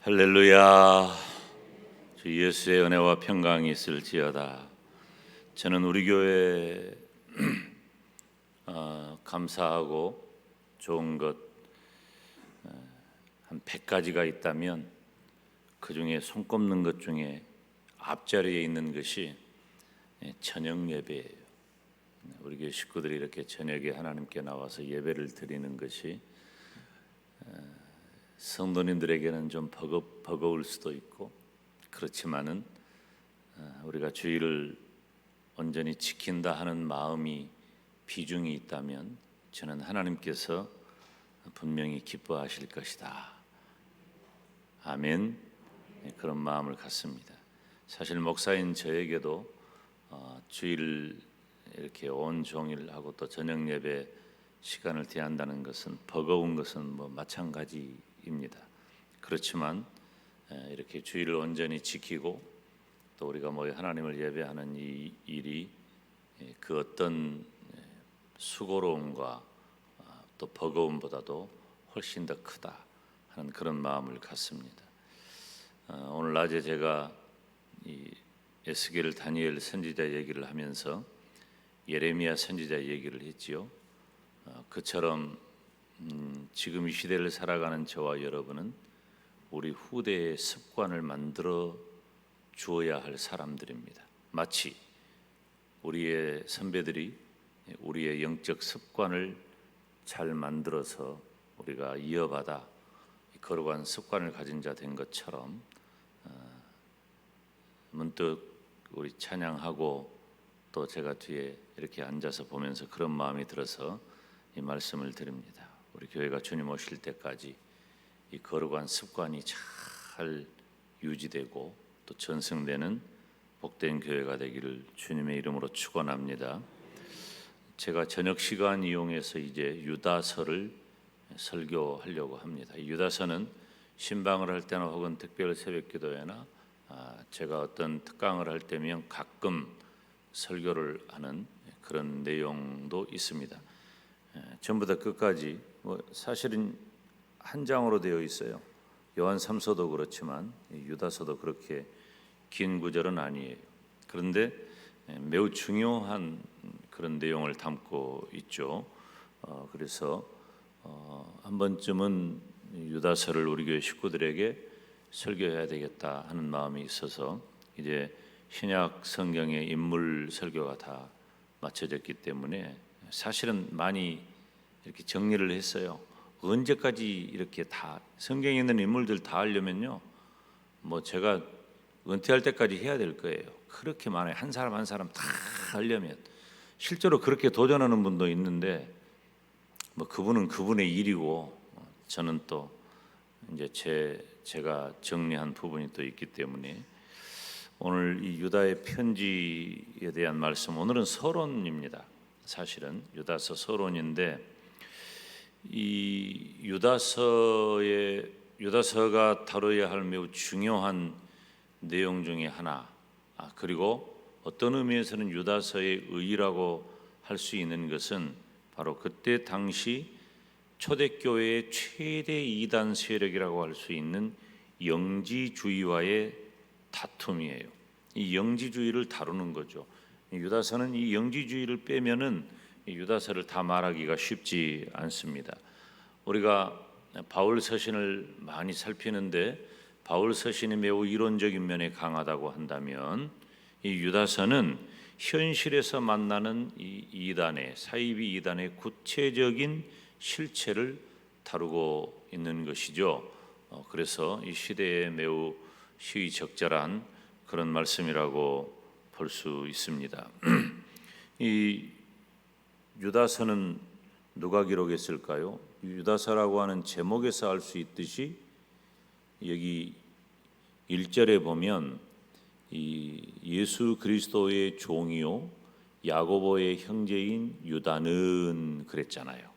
할렐루야. 주 예수의 은혜와 평강이 있을지어다. 저는 우리 교회 감사하고 좋은 것 한 100가지가 있다면 그 중에 손꼽는 것 중에 앞자리에 있는 것이 저녁 예배예요. 우리 교회 식구들이 이렇게 저녁에 하나님께 나와서 예배를 드리는 것이 성도님들에게는 좀 버거울 수도 있고, 그렇지만은 우리가 주의를 온전히 지킨다 하는 마음이 비중이 있다면 저는 하나님께서 분명히 기뻐하실 것이다. 아멘. 그런 마음을 갖습니다. 사실 목사인 저에게도 주의를 이렇게 온종일 하고 또 저녁 예배 시간을 대한다는 것은 버거운 것은 마찬가지입니다. 그렇지만 이렇게 주의를 온전히 지키고 또 우리가 하나님을 예배하는 이 일이 그 어떤 수고로움과 또 버거움보다도 훨씬 더 크다 하는 그런 마음을 갖습니다. 오늘 낮에 제가 이 에스겔 다니엘 선지자 얘기를 하면서 예레미야 선지자 얘기를 했지요. 그처럼 지금 이 시대를 살아가는 저와 여러분은 우리 후대의 습관을 만들어 주어야 할 사람들입니다. 마치 우리의 선배들이 우리의 영적 습관을 잘 만들어서 우리가 이어받아 거룩한 습관을 가진 자 된 것처럼 문득 우리 찬양하고 또 제가 뒤에 이렇게 앉아서 보면서 그런 마음이 들어서 이 말씀을 드립니다. 우리 교회가 주님 오실 때까지 이 거룩한 습관이 잘 유지되고 또 전승되는 복된 교회가 되기를 주님의 이름으로 축원합니다. 제가 저녁 시간 이용해서 이제 유다서를 설교하려고 합니다. 이 유다서는 신방을 할 때나 혹은 특별 새벽기도회나 제가 어떤 특강을 할 때면 가끔 설교를 하는 그런 내용도 있습니다. 전부 다 끝까지 사실은 한 장으로 되어 있어요. 요한 3서도 그렇지만 유다서도 그렇게 긴 구절은 아니에요. 그런데 매우 중요한 그런 내용을 담고 있죠. 그래서 한 번쯤은 유다서를 우리 교회 식구들에게 설교해야 되겠다 하는 마음이 있어서 이제 신약 성경의 인물 설교가 다 맞춰졌기 때문에 사실은 많이 이렇게 정리를 했어요. 언제까지 이렇게 다 성경에 있는 인물들 다 하려면요, 제가 은퇴할 때까지 해야 될 거예요. 그렇게 많아요. 한 사람 한 사람 다 하려면. 실제로 그렇게 도전하는 분도 있는데 그분은 그분의 일이고 저는 또 이제 제가 정리한 부분이 또 있기 때문에 오늘 이 유다의 편지에 대한 말씀, 오늘은 서론입니다. 사실은 유다서 서론인데 이 유다서가 다뤄야 할 매우 중요한 내용 중에 하나, 그리고 어떤 의미에서는 유다서의 의의라고 할 수 있는 것은 바로 그때 당시 초대교회의 최대 이단 세력이라고 할 수 있는 영지주의와의 다툼이에요. 이 영지주의를 다루는 거죠. 유다서는 이 영지주의를 빼면은 유다서를 다 말하기가 쉽지 않습니다. 우리가 바울 서신을 많이 살피는데 바울 서신이 매우 이론적인 면에 강하다고 한다면 이 유다서는 현실에서 만나는 이 이단의 사이비 이단의 구체적인 실체를 다루고 있는 것이죠. 그래서 이 시대에 매우 시의적절한 그런 말씀이라고 볼 수 있습니다. 이 유다서는 누가 기록했을까요? 유다서라고 하는 제목에서 알 수 있듯이 여기 1절에 보면 이 예수 그리스도의 종이요 야고보의 형제인 유다는 그랬잖아요.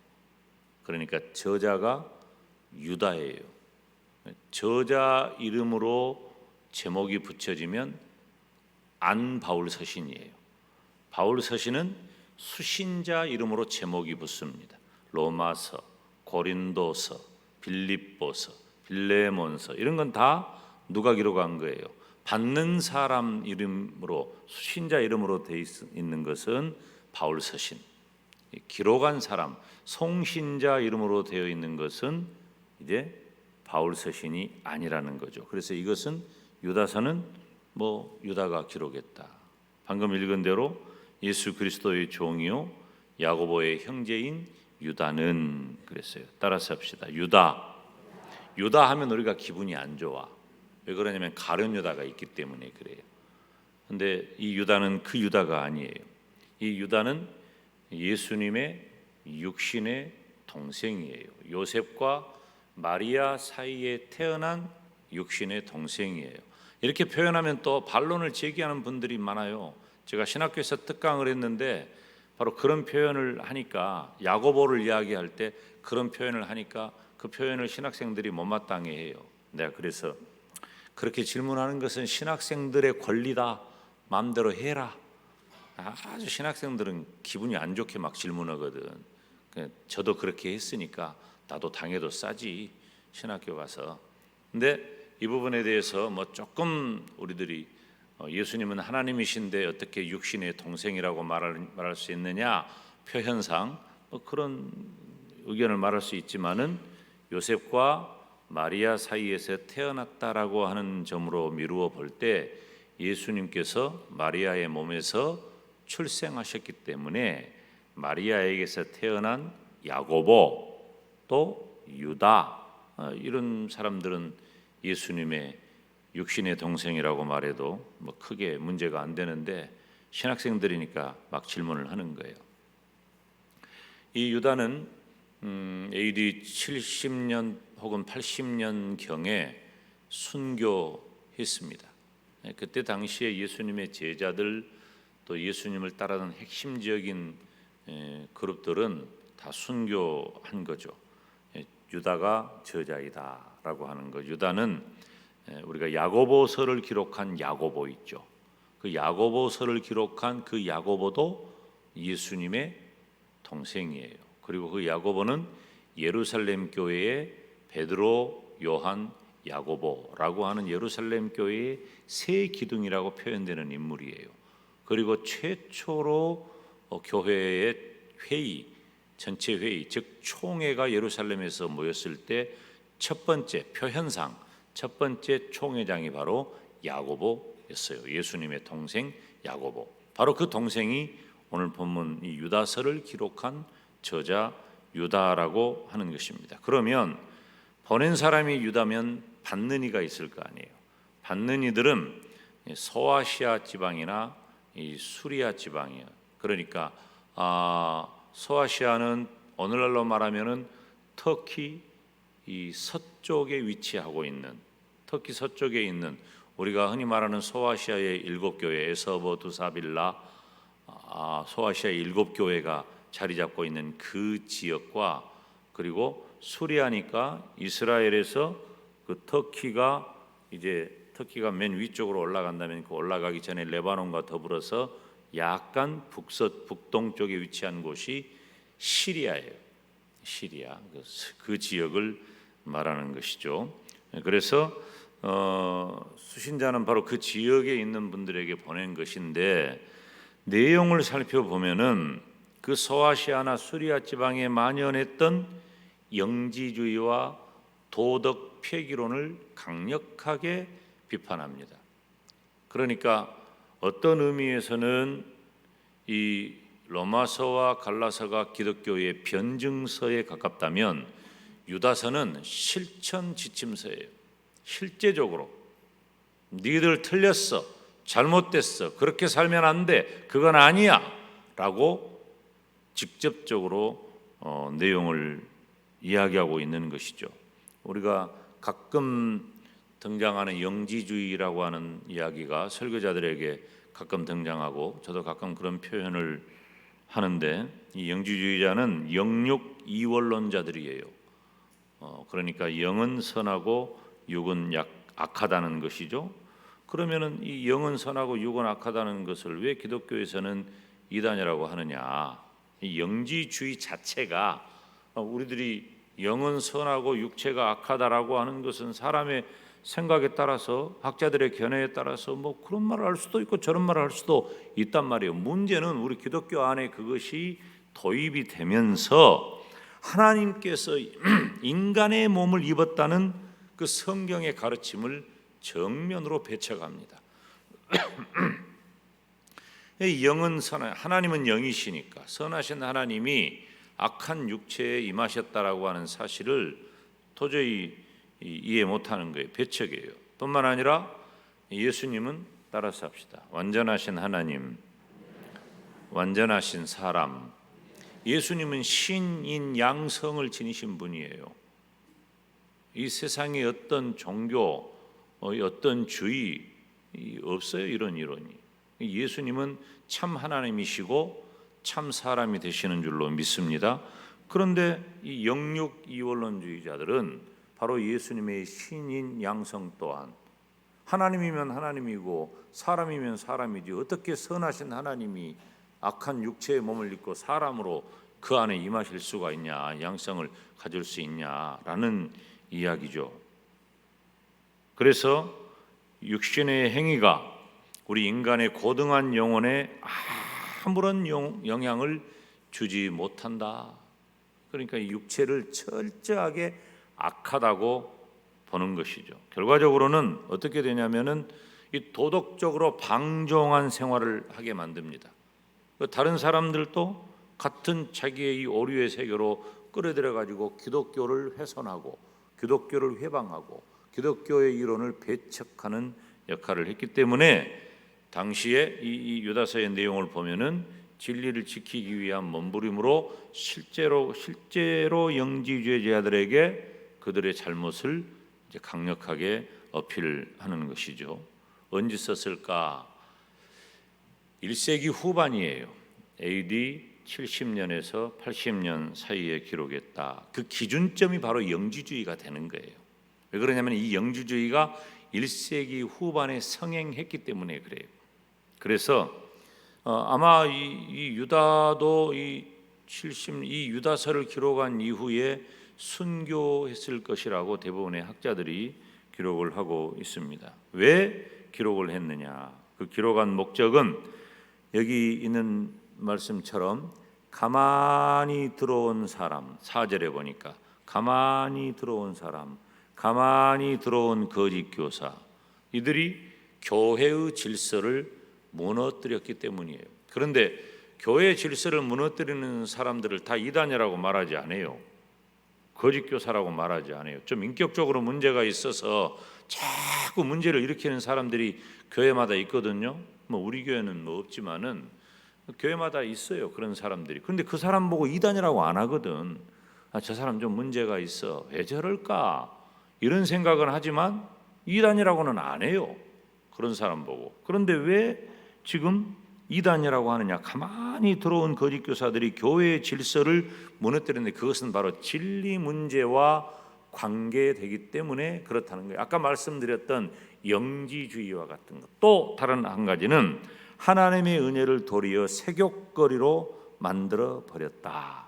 그러니까 저자가 유다예요. 저자 이름으로 제목이 붙여지면 안 바울 서신이에요. 바울 서신은 수신자 이름으로 제목이 붙습니다. 로마서, 고린도서, 빌립보서, 빌레몬서 이런 건 다 누가 기록한 거예요? 받는 사람 이름으로 신자 이름으로 돼 있는 것은 바울 서신, 기록한 사람 송신자 이름으로 되어 있는 것은 이제 바울 서신이 아니라는 거죠. 그래서 이것은 유다서는 유다가 기록했다. 방금 읽은 대로 예수 그리스도의 종이요 야고보의 형제인 유다는 그랬어요. 따라서 합시다. 유다 하면 우리가 기분이 안 좋아. 왜 그러냐면 가룟 유다가 있기 때문에 그래요. 근데 이 유다는 그 유다가 아니에요. 이 유다는 예수님의 육신의 동생이에요. 요셉과 마리아 사이에 태어난 육신의 동생이에요. 이렇게 표현하면 또 반론을 제기하는 분들이 많아요. 제가 신학교에서 특강을 했는데 바로 그런 표현을 하니까, 야고보를 이야기할 때 그런 표현을 하니까 그 표현을 신학생들이 못마땅해 해요. 내가 그래서 그렇게 질문하는 것은 신학생들의 권리다. 마음대로 해라. 아주 신학생들은 기분이 안 좋게 막 질문하거든. 저도 그렇게 했으니까 나도 당해도 싸지, 신학교 가서. 근데 이 부분에 대해서 조금 우리들이 예수님은 하나님이신데 어떻게 육신의 동생이라고 말할 수 있느냐, 표현상 그런 의견을 말할 수 있지만은 요셉과 마리아 사이에서 태어났다라고 하는 점으로 미루어 볼 때 예수님께서 마리아의 몸에서 출생하셨기 때문에 마리아에게서 태어난 야고보 또 유다, 이런 사람들은 예수님의 육신의 동생이라고 말해도 크게 문제가 안 되는데, 신학생들이니까 막 질문을 하는 거예요. 이 유다는 AD 70년 혹은 80년 경에 순교했습니다. 그때 당시에 예수님의 제자들 또 예수님을 따르는 핵심적인 그룹들은 다 순교한 거죠. 유다가 저자이다라고 하는 거. 유다는 우리가 야고보서를 기록한 야고보 있죠. 그 야고보서를 기록한 그 야고보도 예수님의 동생이에요. 그리고 그 야고보는 예루살렘 교회의 베드로, 요한, 야고보라고 하는 예루살렘 교회의 세 기둥이라고 표현되는 인물이에요. 그리고 최초로 교회의 회의, 전체 회의, 즉 총회가 예루살렘에서 모였을 때 첫 번째 표현상 첫 번째 총회장이 바로 야고보였어요. 예수님의 동생 야고보. 바로 그 동생이 오늘 본문 이 유다서를 기록한 저자 유다라고 하는 것입니다. 그러면 보낸 사람이 유다면 받는 이가 있을 거 아니에요. 받는 이들은 소아시아 지방이나 이 수리아 지방이에요. 그러니까 소아시아는 오늘날로 말하면은 터키 이 서쪽에 위치하고 있는, 터키 서쪽에 있는 우리가 흔히 말하는 소아시아의 7교회, 에서버, 두사빌라, 소아시아의 7교회가 자리 잡고 있는 그 지역과, 그리고 수리아니까 이스라엘에서 그 터키가 맨 위쪽으로 올라간다면 그 올라가기 전에 레바논과 더불어서 약간 북동쪽에 위치한 곳이 시리아예요. 시리아 그 지역을 말하는 것이죠. 그래서 수신자는 바로 그 지역에 있는 분들에게 보낸 것인데, 내용을 살펴보면은 그 소아시아나 수리아 지방에 만연했던 영지주의와 도덕 폐기론을 강력하게 비판합니다. 그러니까 어떤 의미에서는 이 로마서와 갈라서가 기독교의 변증서에 가깝다면 유다서는 실천 지침서예요. 실제적으로 니들 틀렸어, 잘못됐어, 그렇게 살면 안 돼, 그건 아니야 라고 직접적으로 내용을 이야기하고 있는 것이죠. 우리가 가끔 등장하는 영지주의라고 하는 이야기가 설교자들에게 가끔 등장하고 저도 가끔 그런 표현을 하는데, 이 영지주의자는 영육 이원론자들이에요. 그러니까 영은 선하고 육은 악하다는 것이죠. 그러면은 이 영은 선하고 육은 악하다는 것을 왜 기독교에서는 이단이라고 하느냐? 이 영지주의 자체가 우리들이 영은 선하고 육체가 악하다라고 하는 것은 사람의 생각에 따라서, 학자들의 견해에 따라서 뭐 그런 말을 할 수도 있고 저런 말을 할 수도 있단 말이에요. 문제는 우리 기독교 안에 그것이 도입이 되면서 하나님께서 인간의 몸을 입었다는 그 성경의 가르침을 정면으로 배척합니다. 영은 선한, 하나님은 영이시니까 선하신 하나님이 악한 육체에 임하셨다라고 하는 사실을 도저히 이해 못하는 거예요. 배척이에요. 뿐만 아니라 예수님은, 따라서 합시다, 완전하신 하나님, 완전하신 사람. 예수님은 신인 양성을 지니신 분이에요. 이 세상에 어떤 종교, 어떤 주의 없어요. 이런 이론이. 예수님은 참 하나님이시고 참 사람이 되시는 줄로 믿습니다. 그런데 이 영육 이원론주의자들은 바로 예수님의 신인 양성 또한 하나님이면 하나님이고 사람이면 사람이지 어떻게 선하신 하나님이 악한 육체의 몸을 입고 사람으로 그 안에 임하실 수가 있냐, 양성을 가질 수 있냐라는 이야기죠. 그래서 육신의 행위가 우리 인간의 고등한 영혼에 아무런 영향을 주지 못한다. 그러니까 이 육체를 철저하게 악하다고 보는 것이죠. 결과적으로는 어떻게 되냐면은 이 도덕적으로 방종한 생활을 하게 만듭니다. 다른 사람들도 같은 자기의 이 오류의 세계로 끌어들여 가지고 기독교를 훼손하고 기독교를 회방하고 기독교의 이론을 배척하는 역할을 했기 때문에 당시에 이 유다서의 내용을 보면은 진리를 지키기 위한 몸부림으로 실제로 영지주의자들에게 그들의 잘못을 이제 강력하게 어필하는 것이죠. 언제 썼을까? 1세기 후반이에요. AD 70년에서 80년 사이에 기록했다. 그 기준점이 바로 영지주의가 되는 거예요. 왜 그러냐면 이 영지주의가 1세기 후반에 성행했기 때문에 그래요. 그래서 아마 이 유다도 이 유다서를 기록한 이후에 순교했을 것이라고 대부분의 학자들이 기록을 하고 있습니다. 왜 기록을 했느냐? 그 기록한 목적은 여기 있는 말씀처럼 가만히 들어온 사람, 4절에 보니까 가만히 들어온 사람, 가만히 들어온 거짓 교사, 이들이 교회의 질서를 무너뜨렸기 때문이에요. 그런데 교회 질서를 무너뜨리는 사람들을 다 이단이라고 말하지 않아요. 거짓 교사라고 말하지 않아요. 좀 인격적으로 문제가 있어서 자꾸 문제를 일으키는 사람들이 교회마다 있거든요. 뭐 우리 교회는 뭐 없지만은 교회마다 있어요. 그런 사람들이. 그런데 그 사람 보고 이단이라고 안 하거든. 저 사람 좀 문제가 있어. 왜 저럴까? 이런 생각은 하지만 이단이라고는 안 해요. 그런 사람 보고. 그런데 왜 지금 이단이라고 하느냐? 가만히 들어온 거짓 교사들이 교회의 질서를 무너뜨리는데 그것은 바로 진리 문제와 관계되기 때문에 그렇다는 거예요. 아까 말씀드렸던 영지주의와 같은 것. 또 다른 한 가지는 하나님의 은혜를 도리어 세욕거리로 만들어 버렸다.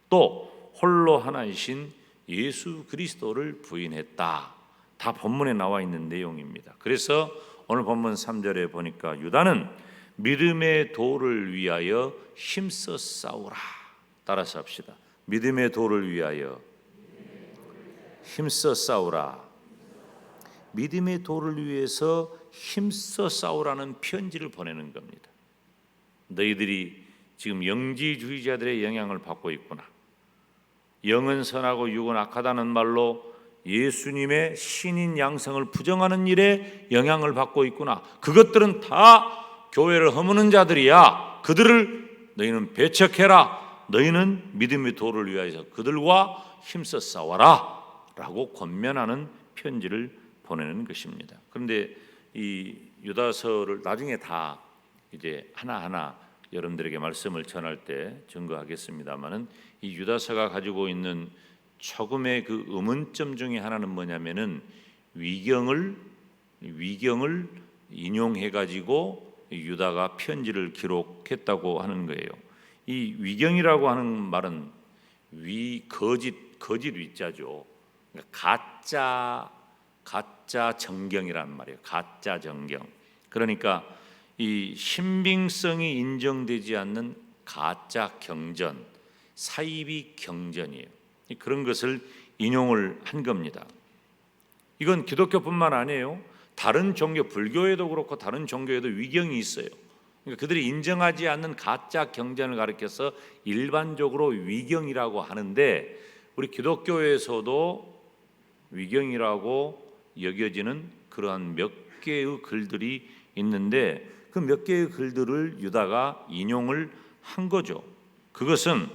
또 홀로 하나이신 예수 그리스도를 부인했다. 다 본문에 나와 있는 내용입니다. 그래서 오늘 본문 3절에 보니까 유다는 믿음의 도를 위하여 힘써 싸우라. 따라서 합시다. 믿음의 도를 위하여 힘써 싸우라. 믿음의 도를 위해서 힘써 싸우라는 편지를 보내는 겁니다. 너희들이 지금 영지주의자들의 영향을 받고 있구나. 영은 선하고 육은 악하다는 말로 예수님의 신인 양성을 부정하는 일에 영향을 받고 있구나. 그것들은 다 교회를 허무는 자들이야. 그들을 너희는 배척해라. 너희는 믿음의 도를 위하여서 그들과 힘써 싸워라 라고 권면하는 편지를 보내는 것입니다. 그런데 이 유다서를 나중에 다 이제 하나하나 여러분들에게 말씀을 전할 때 증거하겠습니다만은 이 유다서가 가지고 있는 초금의 그 의문점 중에 하나는 뭐냐면은 위경을 인용해 가지고 유다가 편지를 기록했다고 하는 거예요. 이 위경이라고 하는 말은 거짓, 거짓 위자죠. 그러니까 가짜 정경이란 말이에요. 가짜 정경. 그러니까 이 신빙성이 인정되지 않는 가짜 경전, 사이비 경전이에요. 그런 것을 인용을 한 겁니다. 이건 기독교뿐만 아니에요. 다른 종교, 불교에도 그렇고 다른 종교에도 위경이 있어요. 그러니까 그들이 인정하지 않는 가짜 경전을 가리켜서 일반적으로 위경이라고 하는데, 우리 기독교에서도 위경이라고 여겨지는 그러한 몇 개의 글들이 있는데, 그 몇 개의 글들을 유다가 인용을 한 거죠. 그것은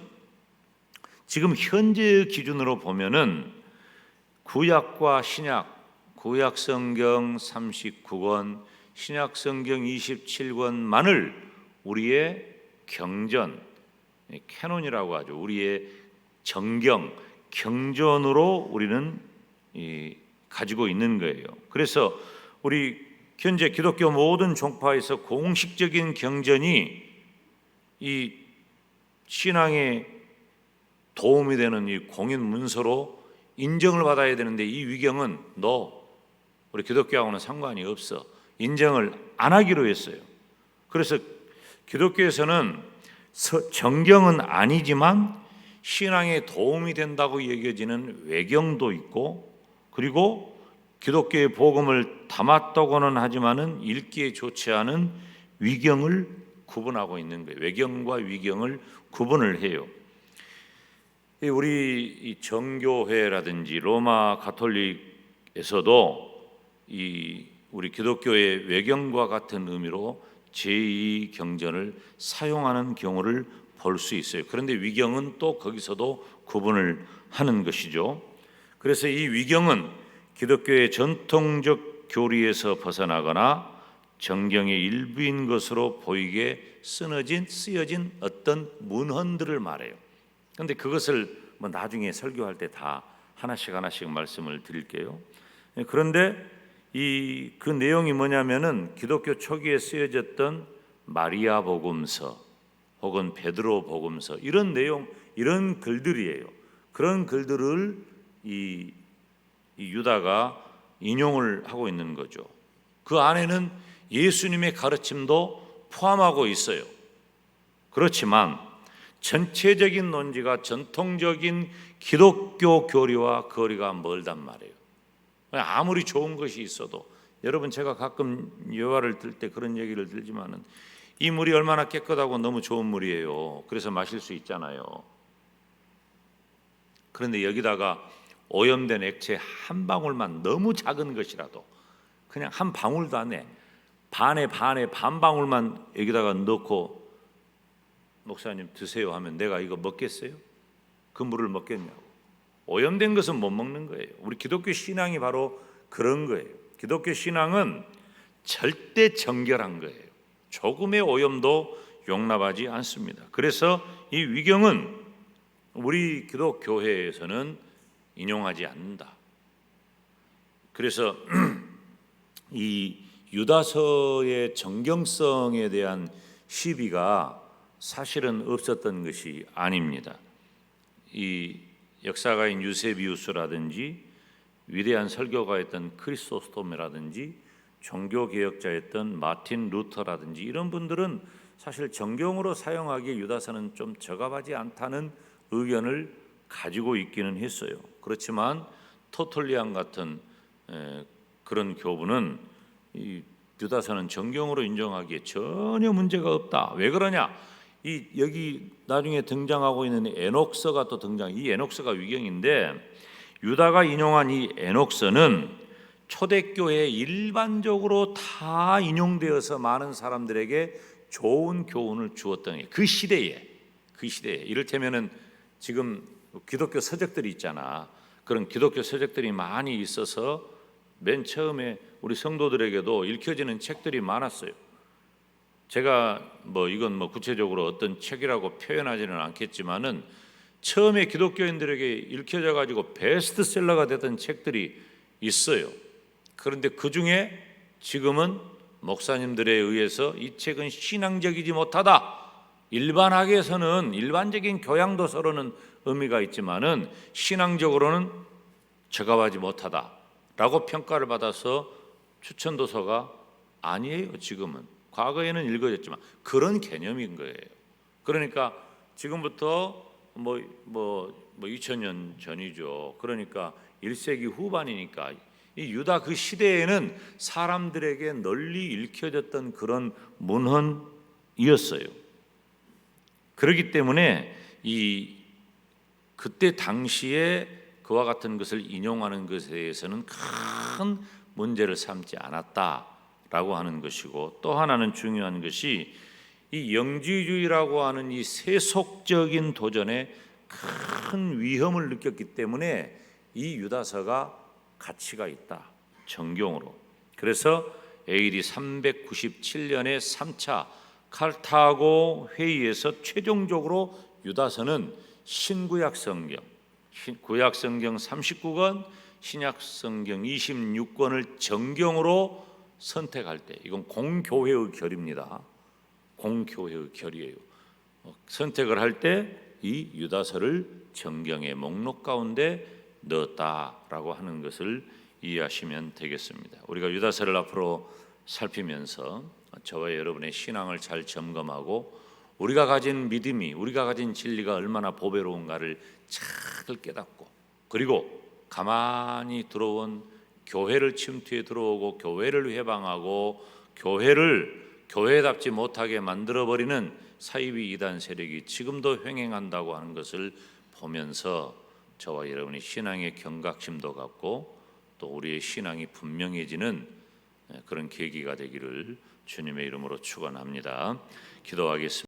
지금 현재의 기준으로 보면은 구약과 신약, 구약 성경 39권, 신약 성경 27권만을 우리의 경전, 캐논이라고 하죠. 우리의 정경, 경전으로 우리는 가지고 있는 거예요. 그래서 우리 현재 기독교 모든 종파에서 공식적인 경전이 이 신앙에 도움이 되는 이 공인 문서로 인정을 받아야 되는데, 이 위경은 우리 기독교하고는 상관이 없어. 인정을 안 하기로 했어요. 그래서 기독교에서는 정경은 아니지만 신앙에 도움이 된다고 여겨지는 외경도 있고, 그리고 기독교의 복음을 담았다고는 하지만은 읽기에 좋지 않은 위경을 구분하고 있는 거예요. 외경과 위경을 구분을 해요. 우리 정교회라든지 로마 가톨릭에서도 우리 기독교의 외경과 같은 의미로 제2 경전을 사용하는 경우를 볼 수 있어요. 그런데 위경은 또 거기서도 구분을 하는 것이죠. 그래서 이 위경은 기독교의 전통적 교리에서 벗어나거나 정경의 일부인 것으로 보이게 쓰여진 어떤 문헌들을 말해요. 그런데 그것을 나중에 설교할 때 다 하나씩 말씀을 드릴게요. 그런데 그 내용이 뭐냐면은 기독교 초기에 쓰여졌던 마리아 복음서 혹은 베드로 복음서, 이런 내용, 이런 글들이에요. 그런 글들을 이 유다가 인용을 하고 있는 거죠. 그 안에는 예수님의 가르침도 포함하고 있어요. 그렇지만 전체적인 논지가 전통적인 기독교 교리와 거리가 멀단 말이에요. 아무리 좋은 것이 있어도, 여러분 제가 가끔 여화를 들 때 그런 얘기를 들지만은, 이 물이 얼마나 깨끗하고 너무 좋은 물이에요. 그래서 마실 수 있잖아요. 그런데 여기다가 오염된 액체 한 방울만, 너무 작은 것이라도, 그냥 한 방울도 안 해, 반에 반 방울만 여기다가 넣고 목사님 드세요 하면 내가 이거 먹겠어요? 그 물을 먹겠냐고. 오염된 것은 못 먹는 거예요. 우리 기독교 신앙이 바로 그런 거예요. 기독교 신앙은 절대 정결한 거예요. 조금의 오염도 용납하지 않습니다. 그래서 이 위경은 우리 기독교회에서는 인용하지 않는다. 그래서 이 유다서의 정경성에 대한 시비가 사실은 없었던 것이 아닙니다. 이 역사가인 유세비우스라든지 위대한 설교가였던 크리소스톰이라든지 종교개혁자였던 마틴 루터라든지 이런 분들은 사실 정경으로 사용하기에 유다서는 좀 적합하지 않다는 의견을 가지고 있기는 했어요. 그렇지만 토털리안 같은 그런 교부는 이 유다서는 정경으로 인정하기에 전혀 문제가 없다. 왜 그러냐? 여기 나중에 등장하고 있는 에녹서가 또 이 에녹서가 위경인데, 유다가 인용한 이 에녹서는 초대교회에 일반적으로 다 인용되어서 많은 사람들에게 좋은 교훈을 주었던 거예요. 그 시대에 이를테면은 지금 기독교 서적들이 있잖아. 그런 기독교 서적들이 많이 있어서 맨 처음에 우리 성도들에게도 읽혀지는 책들이 많았어요. 제가 이건 구체적으로 어떤 책이라고 표현하지는 않겠지만은 처음에 기독교인들에게 읽혀져 가지고 베스트셀러가 됐던 책들이 있어요. 그런데 그 중에 지금은 목사님들에 의해서 이 책은 신앙적이지 못하다, 일반학에서는 일반적인 교양도서로는 의미가 있지만은 신앙적으로는 적합하지 못하다라고 평가를 받아서 추천 도서가 아니에요. 지금은. 과거에는 읽어졌지만 그런 개념인 거예요. 그러니까 지금부터 2000년 전이죠. 그러니까 1세기 후반이니까 이 유다 그 시대에는 사람들에게 널리 읽혀졌던 그런 문헌이었어요. 그렇기 때문에 그때 당시에 그와 같은 것을 인용하는 것에 대해서는 큰 문제를 삼지 않았다라고 하는 것이고, 또 하나는 중요한 것이 이 영지주의라고 하는 이 세속적인 도전에 큰 위험을 느꼈기 때문에 이 유다서가 가치가 있다, 정경으로. 그래서 AD 397년에 3차 칼타고 회의에서 최종적으로 유다서는 신구약 성경, 구약 성경 39권, 신약 성경 26권을 정경으로 선택할 때, 이건 공교회의 결입니다. 공교회의 결이에요. 선택을 할 때 이 유다서를 정경의 목록 가운데 넣었다라고 하는 것을 이해하시면 되겠습니다. 우리가 유다서를 앞으로 살피면서 저와 여러분의 신앙을 잘 점검하고 우리가 가진 믿음이, 우리가 가진 진리가 얼마나 보배로운가를 잘 깨닫고, 그리고 가만히 들어온 교회를 침투해 들어오고 교회를 회방하고 교회를 교회답지 못하게 만들어버리는 사이비 이단 세력이 지금도 횡행한다고 하는 것을 보면서 저와 여러분이 신앙의 경각심도 갖고 또 우리의 신앙이 분명해지는 그런 계기가 되기를 주님의 이름으로 축원합니다. 기도하겠습니다.